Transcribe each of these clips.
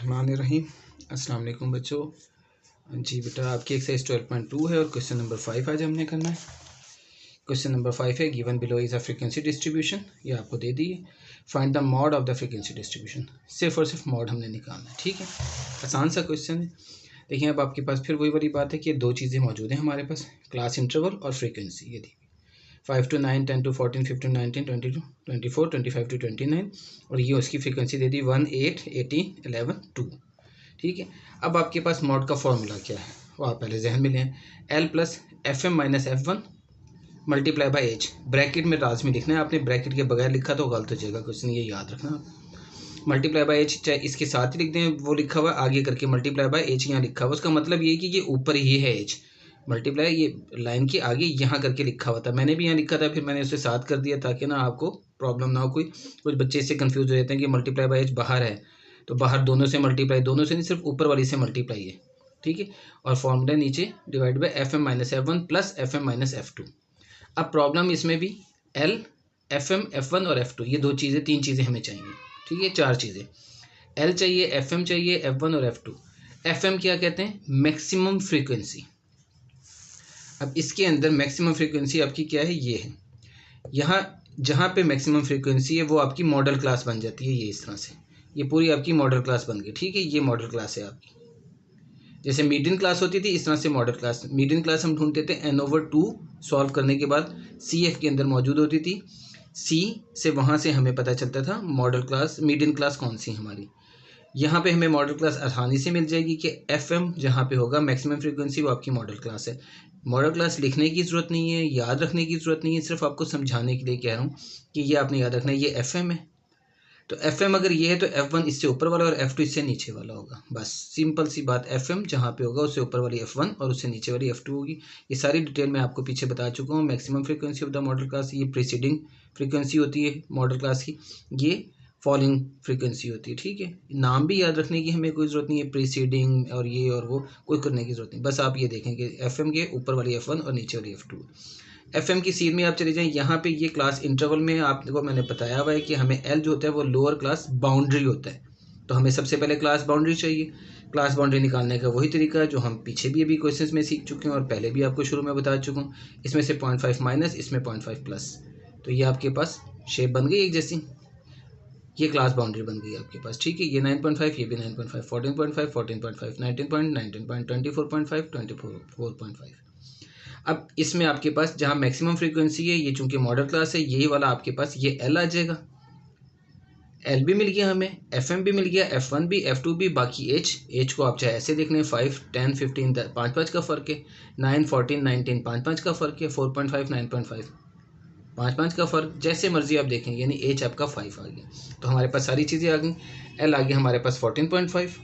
बिस्मिल्लाहिर्रहमानिर्रहीम। अस्सलाम वालेकुम बच्चों। जी बेटा, आपकी एक्सरसाइज 12.2 है और क्वेश्चन नंबर 5 आज हमने करना है। क्वेश्चन नंबर 5 है, given below is a frequency distribution. ये आपको दे दी है। Find the mod of the frequency distribution. सिर्फ और सिर्फ मॉड हमने निकालना है, ठीक है। आसान सा क्वेश्चन है। देखिए, अब आपके पास फिर वही वाली बात है कि दो चीज़ें मौजूद हैं हमारे पास, क्लास इंटरवल और फ्रीक्वेंसी। ये दी 5 to 9, 10 to 14, 15, 19, 22, 24, 25 to 29 और ये उसकी फ्रीक्वेंसी दे दी 1, 8, 18, 11, 2। ठीक है। अब आपके पास मॉड का फॉर्मूला क्या है वो आप पहले जहन में लें। L plus F M minus F one multiply by H. Bracket में लाजमी लिखना है, आपने ब्रैकेट के बगैर लिखा तो गलत हो जाएगा क्वेश्चन, ये याद रखना आप। मल्टीप्लाई बाई एच चाहे इसके साथ ही लिख दें, वो लिखा हुआ आगे करके मल्टीप्लाई बाई एच यहाँ लिखा हुआ, उसका मतलब ये कि ये ऊपर ही है एच। मल्टीप्लाई ये लाइन के आगे यहाँ करके लिखा हुआ था, मैंने भी यहाँ लिखा था, फिर मैंने उसे साथ कर दिया ताकि ना आपको प्रॉब्लम ना हो। कुछ बच्चे इससे कंफ्यूज हो जाते हैं कि मल्टीप्लाई बाई एच बाहर है, तो बाहर दोनों से मल्टीप्लाई, दोनों से नहीं सिर्फ ऊपर वाली से मल्टीप्लाई है, ठीक है। और फॉर्मूला नीचे divide by F M minus F one plus F M minus F two. अब प्रॉब्लम इसमें भी L, F M, F one और एफ टू, ये दो चीज़ें, तीन चीज़ें हमें चाहिए, ठीक है। चार चीज़ें, एल चाहिए, एफ एम चाहिए, एफ वन और एफ टू। एफ एम क्या कहते हैं? Maximum frequency. अब इसके अंदर मैक्सिमम फ्रीक्वेंसी आपकी क्या है? ये है। यहाँ जहाँ पे मैक्सिमम फ्रीक्वेंसी है वो आपकी मॉडल क्लास बन जाती है, ये इस तरह से, ये पूरी आपकी मॉडल क्लास बन गई, ठीक है। ये मॉडल क्लास है आपकी, जैसे मीडियन क्लास होती थी इस तरह से मॉडल क्लास। मीडियन क्लास हम ढूंढते थे n/2 सॉल्व करने के बाद सी एफ के अंदर मौजूद होती थी, सी से वहाँ से हमें पता चलता था मॉडल क्लास, मीडियन क्लास कौन सी हमारी। यहाँ पे हमें मॉडल क्लास आसानी से मिल जाएगी कि एफ एम जहाँ पे होगा मैक्सिमम फ्रीक्वेंसी, वो आपकी मॉडल क्लास है। मॉडल क्लास लिखने की ज़रूरत नहीं है, याद रखने की ज़रूरत नहीं है, सिर्फ आपको समझाने के लिए कह रहा हूँ कि ये आपने याद रखना है, ये एफ एम है। तो एफ एम अगर ये है तो एफ वन इससे ऊपर वाला और एफ टू इससे नीचे वाला होगा, बस सिंपल सी बात। एफ एम जहाँ पे होगा उससे ऊपर वाली एफ वन और उससे नीचे वाली एफ टू होगी। ये सारी डिटेल मैं आपको पीछे बता चुका हूँ। Maximum frequency of the model class, ये प्रीसीडिंग फ्रीक्वेंसी होती है मॉडल क्लास की, ये फॉलोइंग फ्रीक्वेंसी होती है, ठीक है। नाम भी याद रखने की हमें कोई ज़रूरत नहीं है, प्रीसीडिंग और ये और वो कोई करने की ज़रूरत नहीं, बस आप ये देखें कि एफ एम के ऊपर वाली एफ वन और नीचे वाली एफ टू। एफ एम की सीध में आप चले जाएं, यहाँ पे ये क्लास इंटरवल में आपको मैंने बताया हुआ है कि हमें एल जो होता है वो लोअर क्लास बाउंड्री होता है, तो हमें सबसे पहले क्लास बाउंड्री चाहिए। क्लास बाउंड्री निकालने का वही तरीका है जो हम पीछे भी अभी क्वेश्चंस में सीख चुके हैं और पहले भी आपको शुरू में बता चुका हूँ। इसमें से 0.5 माइनस, इसमें 0.5 प्लस, तो ये आपके पास शेप बन गई एक जैसी, ये क्लास बाउंड्री बन गई आपके पास, ठीक है। ये 9.5, ये भी 9.5, 14.5, 14.5, 19.19, 24.5, 24.5। अब इसमें आपके पास जहाँ मैक्सिमम फ्रीक्वेंसी है, ये चूंकि मॉडल क्लास है, यही वाला आपके पास ये एल आ जाएगा। एल भी मिल गया हमें, एफ एम भी मिल गया, एफ वन भी, एफ टू भी, बाकी एच को आप चाहे ऐसे देख लें, 5, 10, 15, 5 का फ़र्क है, 9, 14, 19, 5 का फ़र्क है, 4.5, 9.5, 5 का फ़र्क, जैसे मर्जी आप देखें, यानी एच आपका 5 आ गया। तो हमारे पास सारी चीज़ें आ गई। एल आ गया हमारे पास 14.5,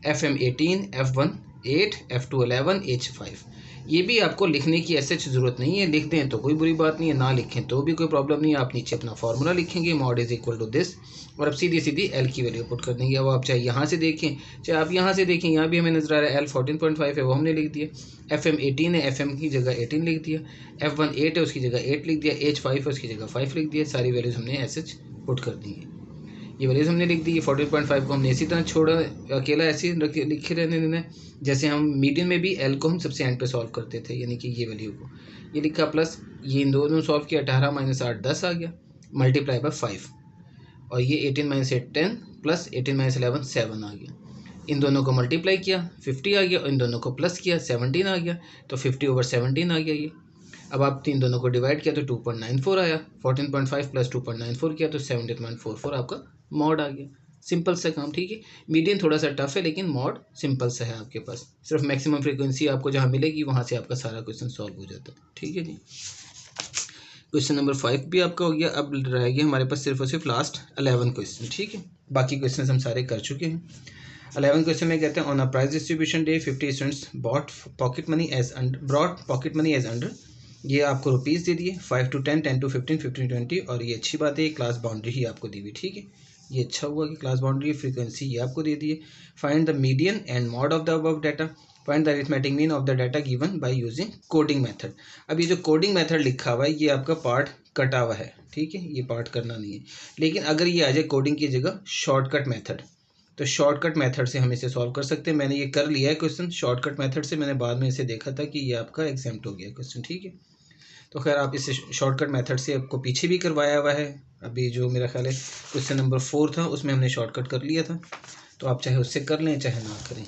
F M 18, F one 8, F two 11, H 5। ये भी आपको लिखने की ऐसे ज़रूरत नहीं है, लिख दें तो कोई बुरी बात नहीं है, ना लिखें तो भी कोई प्रॉब्लम नहीं है। आप नीचे अपना फार्मूला लिखेंगे, mode is equal to this, और अब सीधी सीधी एल की वैल्यू पुट कर देंगे। अब आप चाहे यहाँ से देखें चाहे आप यहाँ से देखें, यहाँ भी हमें नजर आ रहा है एल 14.5 है, वो हमने लिख दिया। एफ एम 18 है, एफ एम की जगह 18 लिख दिया। एफ वन 8 है, उसकी जगह 8 लिख दिया। एच 5 है, उसकी जगह 5 लिख दिया। सारी वैल्यूज़ हमने ऐसे पुट कर दी है, ये वैल्यूज़ हमने लिख दी। ये 14.5 को हमने इसी तरह छोड़ा, अकेला ऐसे ही लिखे रहने देना, जैसे हम मीडियन में भी एल को हम सबसे एंड पे सॉल्व करते थे, यानी कि ये वैल्यू को ये लिखा प्लस ये इन दोनों सॉल्व किया, 18 माइनस 8 10 आ गया, मल्टीप्लाई बाय 5, और ये 18 माइनस 8 10 प्लस 18 माइनस 11 7 आ गया। इन दोनों को मल्टीप्लाई किया 50 आ गया, और इन दोनों को प्लस किया 17 आ गया, तो 50/17 आ गया ये। अब आप इन दोनों को डिवाइड किया तो 2.94 आया, 14.5 प्लस 2.94 किया तो 17.44 आपका मॉड आ गया। सिंपल सा काम, ठीक है। मीडियन थोड़ा सा टफ है लेकिन मॉड सिंपल सा है आपके पास, सिर्फ मैक्सिमम फ्रीक्वेंसी आपको जहाँ मिलेगी वहाँ से आपका सारा क्वेश्चन सॉल्व हो जाता है, ठीक है जी। क्वेश्चन नंबर 5 भी आपका हो गया। अब रह गया हमारे पास सिर्फ और सिर्फ लास्ट 11 क्वेश्चन, ठीक है। बाकी क्वेश्चन हम सारे कर चुके हैं। 11 क्वेश्चन में कहते हैं on a price distribution day 50 students brought pocket money as under, ये आपको रुपीज़ दे दिए, 5 to 10, 10 to 15, 15 to 20, और ये अच्छी बात है, क्लास बाउंड्री ही आपको दी हुई, ठीक है। ये अच्छा हुआ कि क्लास बाउंड्री फ्रीक्वेंसी ये आपको दे दी है। Find the median and mod of the above data, find the arithmetic mean of the data given by using coding method. अब ये जो कोडिंग मेथड लिखा हुआ है ये आपका पार्ट कटा हुआ है, ठीक है, ये पार्ट करना नहीं है। लेकिन अगर ये आ जाए कोडिंग की जगह शॉर्टकट मेथड, तो शॉर्टकट मेथड से हम इसे सॉल्व कर सकते हैं। मैंने ये कर लिया है क्वेश्चन शॉर्टकट मेथड से, मैंने बाद में इसे देखा था कि ये आपका एग्जाम्प्ट हो गया क्वेश्चन, ठीक है। तो खैर आप इसे शॉर्टकट मेथड से आपको पीछे भी करवाया हुआ है, अभी जो मेरा ख्याल है क्वेश्चन नंबर 4 था उसमें हमने शॉर्टकट कर लिया था, तो आप चाहे उससे कर लें चाहे ना करें।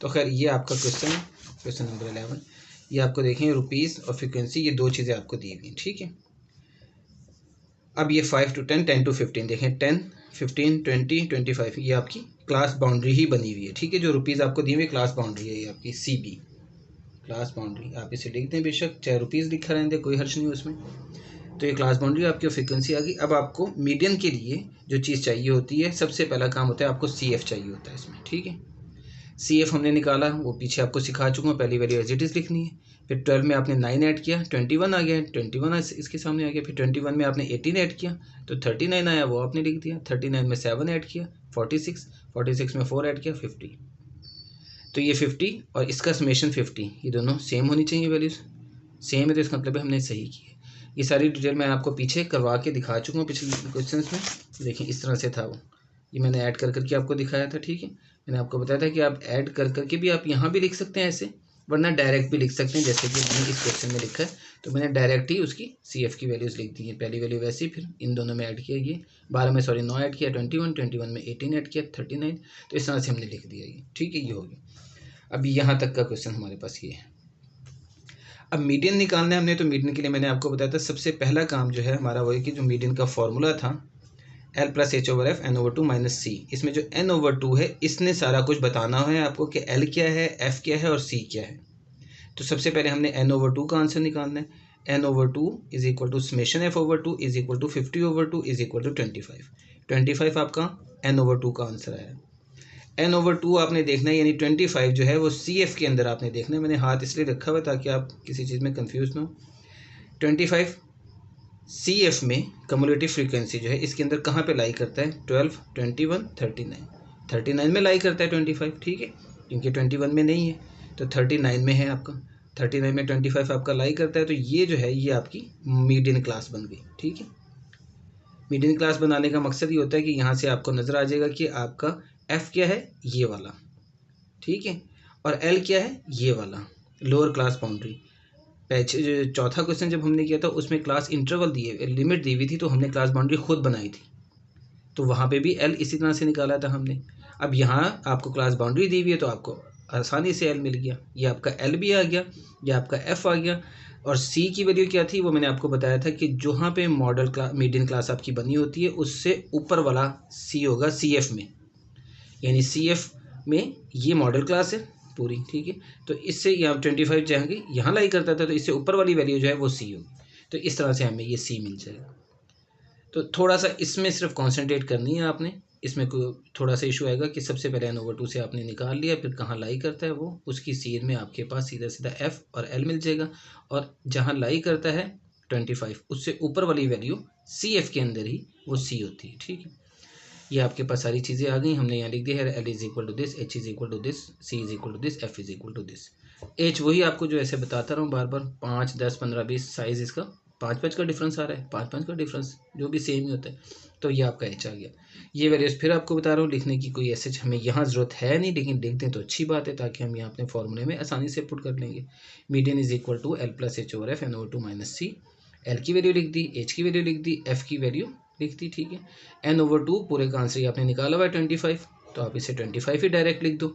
तो खैर ये आपका क्वेश्चन है, क्वेश्चन नंबर 11। ये आपको देखें रुपीज़ और फ्रिक्वेंसी, ये दो चीज़ें आपको दी हुई हैं, ठीक है। अब ये 5 to 10, 10 to 15 देखें, 10, 15, 20, 25, ये आपकी क्लास बाउंड्री ही बनी हुई है, ठीक है। जो रुपीज़ आपको दी हुई क्लास बाउंड्री है ये आपकी CB क्लास बाउंड्री, आप इसे लिख दें बेशक, चाहे रुपीज़ लिखा रहने दें, कोई हर्ज नहीं उसमें। तो ये क्लास बाउंड्री आपकी फ्रिक्वेंसी आ गई। अब आपको मीडियन के लिए जो चीज़ चाहिए होती है, सबसे पहला काम होता है आपको CF चाहिए होता है इसमें, ठीक है। CF हमने निकाला, वो पीछे आपको सिखा चुका हूँ, पहली वैल्यू एज इट इज़ लिखनी है। फिर 12 में आपने 9 ऐड किया, 21 आ गया, 21 इसके सामने आ गया। फिर 21 में आपने 18 ऐड किया तो 39 आया, वो आपने लिख दिया। 39 में 7 ऐड किया 46, 46 में 4 ऐड किया 50। तो ये 50 और इसका समेशन 50, ये दोनों सेम होनी चाहिए, वैल्यूज़ सेम है, तो इसका मतलब है हमने सही की है। ये सारी डिटेल मैं आपको पीछे करवा के दिखा चुका हूँ पिछले क्वेश्चन में। देखिए इस तरह से था वो, ये मैंने ऐड कर करके आपको दिखाया था, ठीक है। मैंने आपको बताया था कि आप ऐड कर करके भी आप यहाँ भी लिख सकते हैं ऐसे, वरना डायरेक्ट भी लिख सकते हैं, जैसे कि मैंने इस क्वेश्चन में लिखा है। तो मैंने डायरेक्ट ही उसकी CF की वैल्यूज़ लिख दी है, पहली वैल्यू वैसी, फिर इन दोनों में ऐड किया, ये 12 में 9 ऐड किया, 21 में 18 ऐड किया 39। तो इस तरह से हमने लिख दिया ये, ठीक है। ये हो गया। अब यहाँ तक का क्वेश्चन हमारे पास ये है। अब मीडियन निकालना है हमने, तो मीडियन के लिए मैंने आपको बताया था सबसे पहला काम जो है हमारा वो है कि जो मीडियन का फॉर्मूला था L+H/F n/2 - C, इसमें जो n/2 है इसने सारा कुछ बताना है आपको कि L क्या है, F क्या है और C क्या है। तो सबसे पहले हमने n/2 का आंसर निकालना है। n/2 is equal to summation F/2 is equal to 50/2 is equal to 25। 25 आपका n/2 का आंसर आया। n/2 आपने देखना है, यानी 25 जो है वो CF के अंदर आपने देखना है। मैंने हाथ इसलिए रखा हुआ ताकि आप किसी चीज़ में कंफ्यूज ना हो। 25 CF में कम्युलेटिव फ्रीक्वेंसी जो है इसके अंदर कहाँ पे लाई करता है, 12, 21, 39। 39 में लाई करता है 25, ठीक है, क्योंकि 21 में नहीं है, तो 39 में है आपका। 39 में 25 आपका लाई करता है, तो ये जो है ये आपकी मीडियन क्लास बन गई, ठीक है। मीडियन क्लास बनाने का मकसद ये होता है कि यहाँ से आपको नज़र आ जाएगा कि आपका F क्या है, ये वाला, ठीक है, और L क्या है, ये वाला लोअर क्लास बाउंड्री। चौथा क्वेश्चन जब हमने किया था उसमें क्लास इंटरवल दिए, लिमिट दी हुई थी, तो हमने क्लास बाउंड्री खुद बनाई थी, तो वहाँ पे भी L इसी तरह से निकाला था हमने। अब यहाँ आपको क्लास बाउंड्री दी हुई है तो आपको आसानी से L मिल गया, ये आपका L भी आ गया, ये आपका F आ गया। और C की वैल्यू क्या थी वो मैंने आपको बताया था कि जहाँ पे मॉडल क्लास मीडियन क्लास आपकी बनी होती है उससे ऊपर वाला C होगा CF में, यानी CF में ये मॉडल क्लास है पूरी, ठीक है। तो इससे यहाँ 25 जहाँ की यहाँ लाई करता था, तो इससे ऊपर वाली वैल्यू जो है वो C होगी, तो इस तरह से हमें ये C मिल जाएगा। तो थोड़ा सा इसमें सिर्फ कॉन्सेंट्रेट करनी है आपने, इसमें थोड़ा सा इशू आएगा कि सबसे पहले n/2 से आपने निकाल लिया, फिर कहाँ लाई करता है वो, उसकी सीध में आपके पास सीधा सीधा F और L मिल जाएगा, और जहाँ लाई करता है 25 उससे ऊपर वाली वैल्यू CF के अंदर ही वो C होती है, ठीक है। ये आपके पास सारी चीज़ें आ गई, हमने यहाँ लिख दिया है L is equal to this, H is equal to this, C is equal to this, F is equal to this. H वही आपको जो ऐसे बताता रहा हूँ बार बार, 5, 10, 15, 20 साइज़ इसका 5 का डिफरेंस आ रहा है, 5 का डिफरेंस जो भी सेम ही होता है, तो ये आपका H आ गया। ये वैल्यूज़ फिर आपको बता रहा हूँ, लिखने की कोई ऐसे हमें यहाँ ज़रूरत है नहीं, लेकिन लिख दें तो अच्छी बात है ताकि हम यहाँ अपने फॉर्मूले में आसानी से पुट कर लेंगे। Median is equal to L+H/F n/2 - C। L की वैल्यू लिख दी, H की वैल्यू लिख दी, F की वैल्यू लिख दी, ठीक है। n/2 पूरे का आंसर आपने निकाला हुआ है 25, तो आप इसे 25 ही डायरेक्ट लिख दो,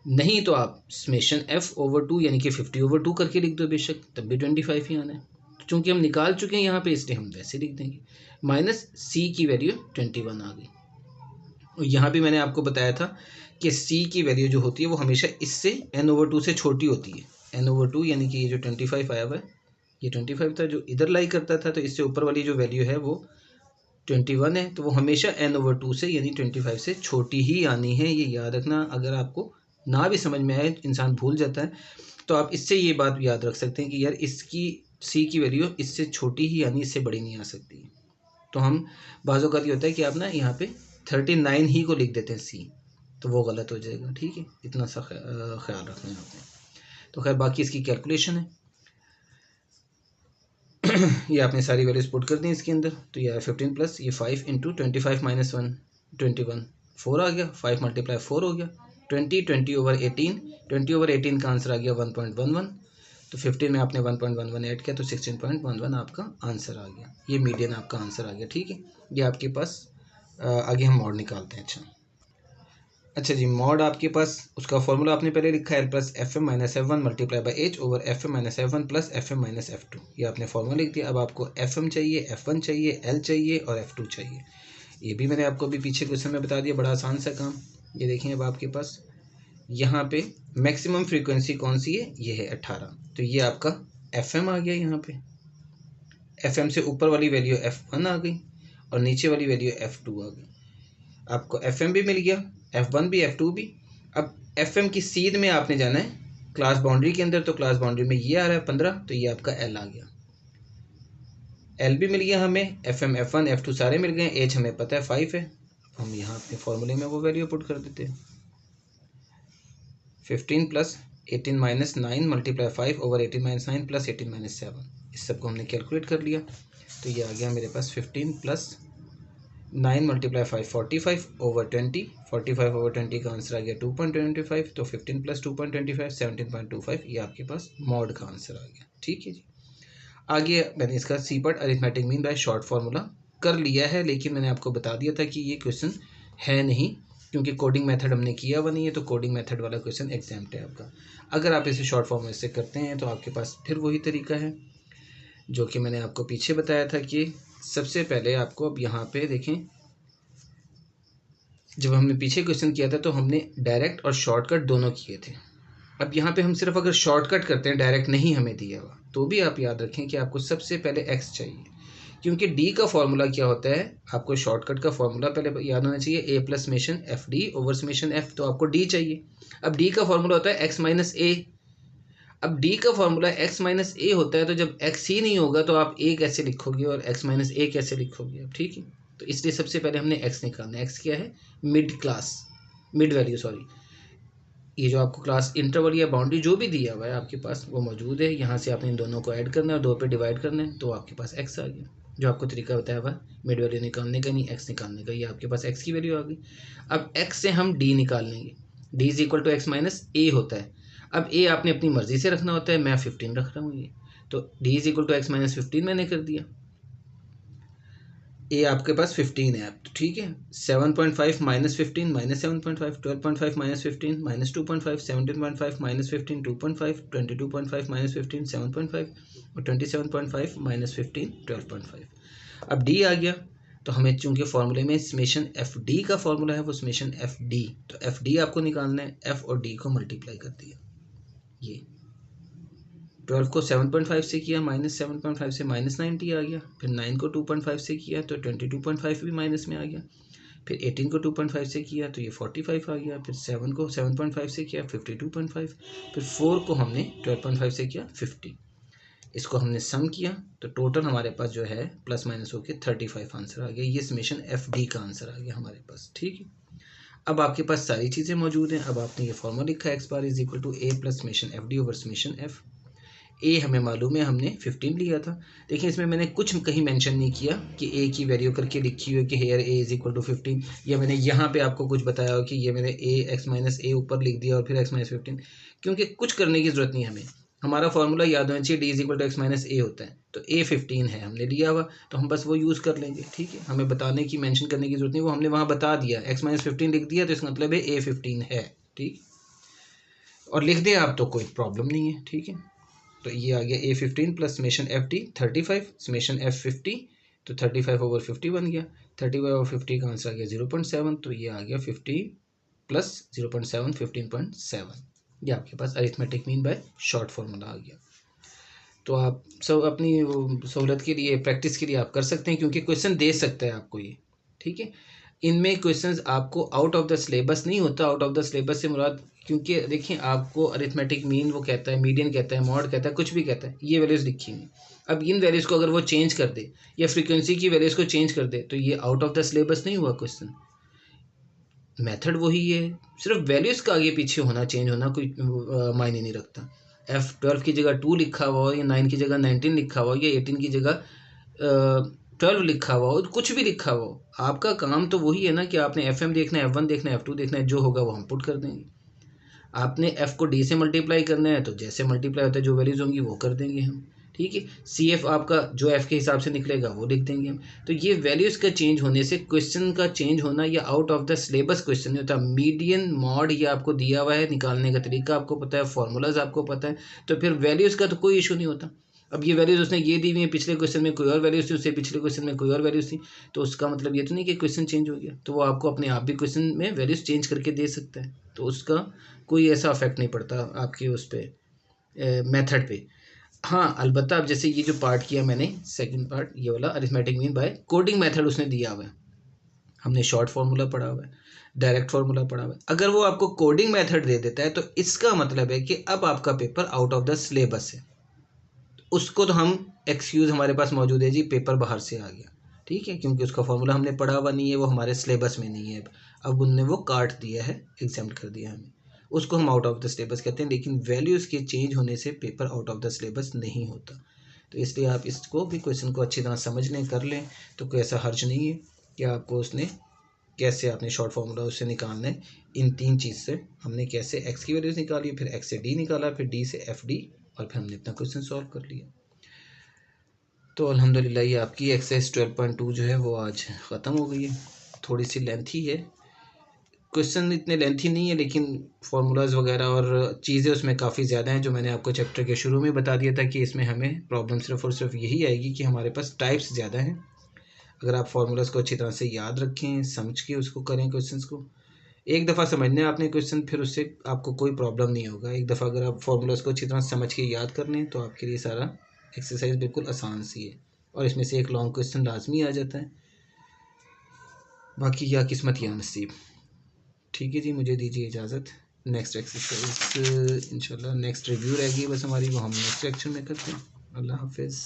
नहीं तो आप समेशन F/2 यानी कि 50/2 करके लिख दो बेशक, तब भी 25 ही आना है। तो चूँकि हम निकाल चुके हैं यहाँ पे इसलिए हम वैसे लिख देंगे। माइनस C की वैल्यू 21 आ गई, और यहाँ भी मैंने आपको बताया था कि C की वैल्यू जो होती है वो हमेशा इससे n/2 से छोटी होती है। n/2 यानी कि ये जो 25 आया हुआ है, ये 25 था जो इधर लाई करता था, तो इससे ऊपर वाली जो वैल्यू है वो 21 है, तो वो हमेशा n/2 से यानी 25 से छोटी ही आनी है, ये याद रखना। अगर आपको ना भी समझ में आए, इंसान भूल जाता है, तो आप इससे ये बात याद रख सकते हैं कि यार इसकी C की वैल्यू इससे छोटी ही यानी इससे बड़ी नहीं आ सकती। तो हम बाज़ों का ये होता है कि आप ना यहाँ पे 39 ही को लिख देते हैं C, तो वो गलत हो जाएगा, ठीक है। इतना सा ख्याल रखना है आपने। तो खैर बाकी इसकी कैलकुलेशन है ये आपने सारी वैल्यूज पुट कर दी इसके अंदर, तो ये 15 प्लस ये 5 इंटू 25 - 1 21, 4 आ गया, 5 × 4 हो गया 20, 20/18, 20/18 का आंसर आ गया 1.11। तो 15 में आपने 1.11 ऐड किया तो 16.11 आपका आंसर आ गया। ये मीडियन आपका आंसर आ गया, ठीक है। ये आपके पास आगे हम मॉड निकालते हैं। अच्छा जी, मॉड आपके पास उसका फॉर्मूला आपने पहले लिखा है L+FM - F1 × H/FM - F1 + FM - F2। ये आपने फॉर्मूला लिख दिया। अब आपको FM चाहिए, F1 चाहिए, L चाहिए और F2 चाहिए। ये भी मैंने आपको अभी पीछे क्वेश्चन में बता दिया, बड़ा आसान सा काम। ये देखें, अब आपके पास यहाँ पे मैक्सिमम फ्रीक्वेंसी कौन सी है, ये है 18। तो ये आपका FM आ गया। यहाँ पे FM से ऊपर वाली वैल्यू F1 आ गई और नीचे वाली वैल्यू F2 आ गई। आपको FM भी मिल गया, F1 भी, F2 भी। अब FM की सीध में आपने जाना है क्लास बाउंड्री के अंदर, तो क्लास बाउंड्री में ये आ रहा है 15, तो ये आपका L आ गया। L भी मिल गया हमें, FM, F1, F2 सारे मिल गए। एज हमें पता है 5 है। हम यहाँ अपने फॉर्मूले में वो वैल्यू पुट कर देते हैं। 15 + 18 - 9 × 5/18 - 9 + 18 - 7, इस सब को हमने कैलकुलेट कर लिया। तो ये आ गया मेरे पास 15 + 9 × 5 45/20, 45/20 का आंसर आ गया 2.25। तो 15 + 2.25 17.25, ये आपके पास मॉड का आंसर आ गया, ठीक है जी। आगे मैंने इसका C part arithmetic mean by short formula कर लिया है, लेकिन मैंने आपको बता दिया था कि ये क्वेश्चन है नहीं, क्योंकि कोडिंग मेथड हमने किया हुआ नहीं है। तो कोडिंग मेथड वाला क्वेश्चन एग्जाम्प्ट है आपका। अगर आप इसे शॉर्ट फॉर्म में से करते हैं तो आपके पास फिर वही तरीका है जो कि मैंने आपको पीछे बताया था कि सबसे पहले आपको, अब यहाँ पे देखें, जब हमने पीछे क्वेश्चन किया था तो हमने डायरेक्ट और शॉर्टकट दोनों किए थे। अब यहाँ पे हम सिर्फ अगर शॉर्टकट करते हैं, डायरेक्ट नहीं हमें दिया हुआ, तो भी आप याद रखें कि आपको सबसे पहले x चाहिए, क्योंकि d का फॉर्मूला क्या होता है, आपको शॉर्टकट का फॉर्मूला पहले याद होना चाहिए, a + समेशन FD/समेशन F। तो आपको d चाहिए। अब d का फॉर्मूला होता है x - a। अब d का फॉर्मूला x - a होता है, तो जब x ही नहीं होगा तो आप a कैसे लिखोगे और x - a कैसे लिखोगे अब, ठीक है। तो इसलिए सबसे पहले हमने x निकालना है। x क्या है, मिड वैल्यू, सॉरी, ये जो आपको क्लास इंटरवल या बाउंड्री जो भी दिया हुआ है आपके पास वो मौजूद है। यहाँ से आपने इन दोनों को ऐड करना है और 2 पे डिवाइड करना है, तो आपके पास x आ गया। जो आपको तरीका बताया हुआ मिड वैल्यू निकालने का, नहीं x निकालने का, ये आपके पास x की वैल्यू आ गई। अब x से हम d निकाल लेंगे। d = x - a होता है। अब a आपने अपनी मर्जी से रखना होता है, मैं 15 रख रहा हूँ ये। तो d = x - 15 मैंने कर दिया। ए आपके पास 15 है, अब तो ठीक है। 7.5 - 15 - 7.5, 12.5 - 15 - 2.5, 17.5 - 15 2.5, 22.5 - 15 7.5 और 27.5 - 15 12.5। अब डी आ गया, तो हमें चूंकि फॉर्मूले में समेशन एफ डी का फॉर्मूला है, वो समेशन एफ डी, तो एफ डी आपको निकालना है। एफ और डी को मल्टीप्लाई कर दिया, ये 12 को 7.5 से किया, -7.5 से -90 आ गया। फिर 9 को 2.5 से किया तो 22.5 भी माइनस में आ गया। फिर 18 को 2.5 से किया तो ये 45 आ गया। फिर 7 को 7.5 से किया 52.5। फिर 4 को हमने 12.5 से किया 50। इसको हमने सम किया तो टोटल हमारे पास जो है प्लस माइनस होकर 35 आंसर आ गया। ये समेशन एफ डी का आंसर आ गया हमारे पास, ठीक है। अब आपके पास सारी चीज़ें मौजूद हैं। अब आपने ये फॉर्मूला लिखा है, x बार is equal to a plus summation F D over summation F. A हमें मालूम है, हमने 15 लिया था। देखिए इसमें मैंने कुछ कहीं मेंशन नहीं किया कि ए की वैल्यू करके लिखी हुई है कि here A is equal to 15, या मैंने यहाँ पे आपको कुछ बताया हो कि ये मैंने ए x - a ऊपर लिख दिया और फिर x - 15, क्योंकि कुछ करने की ज़रूरत नहीं है हमें। हमारा फॉर्मूला याद होना चाहिए, d is equal to x - a होता है। तो a 15 है हमने लिया हुआ, तो हम बस वो यूज़ कर लेंगे, ठीक है। हमें बताने की, मेंशन करने की ज़रूरत नहीं, वो हमने वहाँ बता दिया, x - 15 लिख दिया, तो इसका मतलब है a 15 है, ठीक। और लिख दें आप तो कोई प्रॉब्लम नहीं है, ठीक है। तो ये आ गया a15 plus summation F D 35, summation F 50, तो 35/50 बन गया। 35/50 का आंसर आ गया 0.7, तो ये आ गया 50 प्लस 0.7 15.7। ये आपके पास arithmetic mean by short formula आ गया। तो आप सब अपनी सहूलत के लिए, प्रैक्टिस के लिए आप कर सकते हैं, क्योंकि क्वेश्चन दे सकता है आपको ये, ठीक है। इनमें क्वेश्चंस आपको आउट ऑफ द सिलेबस नहीं होता। आउट ऑफ द सिलेबस से मुराद, क्योंकि देखिए आपको अरिथमेटिक मीन वो कहता है, मीडियन कहता है, मॉड कहता है, कुछ भी कहता है, ये वैल्यूज़ लिखी हुई। अब इन वैल्यूज़ को अगर वो चेंज कर दे या फ्रीक्वेंसी की वैल्यूज़ को चेंज कर दे, तो ये आउट ऑफ द सिलेबस नहीं हुआ क्वेश्चन। मेथड वही है, सिर्फ वैल्यूज़ का आगे पीछे होना, चेंज होना कोई मायने नहीं रखता। F12 की जगह 2 लिखा हुआ हो, या 9 की जगह 19 लिखा हुआ हो, या 18 की जगह 12 लिखा हुआ हो, कुछ भी लिखा हुआ हो, आपका काम तो वही है ना कि आपने FM देखना है, F1 देखना है, F2 देखना है, जो होगा वो हम पुट कर देंगे। आपने F को D से मल्टीप्लाई करना है तो जैसे मल्टीप्लाई होता है जो वैल्यूज़ होंगी वो कर देंगे हम, ठीक है। CF आपका जो F के हिसाब से निकलेगा वो लिख देंगे हम। तो ये वैल्यूज़ का चेंज होने से क्वेश्चन का चेंज होना या out of the syllabus question नहीं होता। मीडियन मॉड ये आपको दिया हुआ है, निकालने का तरीका आपको पता है, फॉर्मूलाज आपको पता है, तो फिर वैल्यूज़ का तो कोई इशू नहीं होता। अब ये वैल्यूज़ उसने ये दी हुई है, पिछले क्वेश्चन में कोई और वैल्यूज़ थी, उससे पिछले क्वेश्चन में कोई और वैल्यूज़ थी, तो उसका मतलब ये तो नहीं कि क्वेश्चन चेंज हो गया, तो वो आपको अपने आप भी क्वेश्चन में वैल्यूज़ चेंज करके दे सकता है, तो उसका कोई ऐसा अफेक्ट नहीं पड़ता आपके उस पर मेथड पे। हाँ अलबत्ता अब जैसे ये जो पार्ट किया मैंने सेकंड पार्ट ये वाला arithmetic mean bye coding method उसने दिया हुआ है, हमने शॉर्ट फार्मूला पढ़ा हुआ है, डायरेक्ट फार्मूला पढ़ा हुआ है। अगर वो आपको कोडिंग मेथड दे देता है तो इसका मतलब है कि अब आपका paper out of the syllabus है, उसको तो हम एक्सक्यूज़ हमारे पास मौजूद है जी, पेपर बाहर से आ गया, ठीक है, क्योंकि उसका फॉर्मूला हमने पढ़ा हुआ नहीं है, वो हमारे सिलेबस में नहीं है। अब उनने वो काट दिया है, एग्जाम्प्ट कर दिया हमें, उसको हम आउट ऑफ द सिलेबस कहते हैं। लेकिन वैल्यूज़ के चेंज होने से paper out of the syllabus नहीं होता, तो इसलिए आप इसको भी क्वेश्चन को अच्छी तरह समझ लें, कर लें, तो कोई ऐसा हर्ज नहीं है कि आपको उसने कैसे आपने शॉर्ट फार्मूला उससे निकालना है। इन तीन चीज़ से हमने कैसे एक्स की वैल्यूज़ निकाली, फिर एक्स से डी निकाला, फिर डी से एफ डी, और फिर हमने अपना क्वेश्चन सॉल्व कर लिया। तो अल्हम्दुलिल्लाह ये आपकी एक्सरसाइज 12.2 जो है वो आज ख़त्म हो गई है। थोड़ी सी लेंथी है, क्वेश्चन इतने लेंथी नहीं है, लेकिन फार्मूलाज वगैरह और चीज़ें उसमें काफ़ी ज़्यादा हैं, जो मैंने आपको चैप्टर के शुरू में बता दिया था कि इसमें हमें प्रॉब्लम सिर्फ और सिर्फ यही आएगी कि हमारे पास टाइप्स ज़्यादा हैं। अगर आप फार्मूलाज को अच्छी तरह से याद रखें, समझ के उसको करें, क्वेश्चंस को एक दफ़ा समझना है आपने क्वेश्चन, फिर उससे आपको कोई प्रॉब्लम नहीं होगा। एक दफ़ा अगर आप फार्मूलाज को अच्छी तरह समझ के याद कर लें तो आपके लिए सारा एक्सरसाइज बिल्कुल आसान सी है, और इसमें से एक लॉन्ग क्वेश्चन लाजमी आ जाता है, बाकी या किस्मत या नसीब। ठीक है जी, मुझे दीजिए इजाज़त। नेक्स्ट एक्सरसाइज इंशाल्लाह नेक्स्ट रिव्यू रहेगी बस हमारी, वो हम नेक्स्ट लेक्चर में करते हैं। अल्लाह हाफिज़।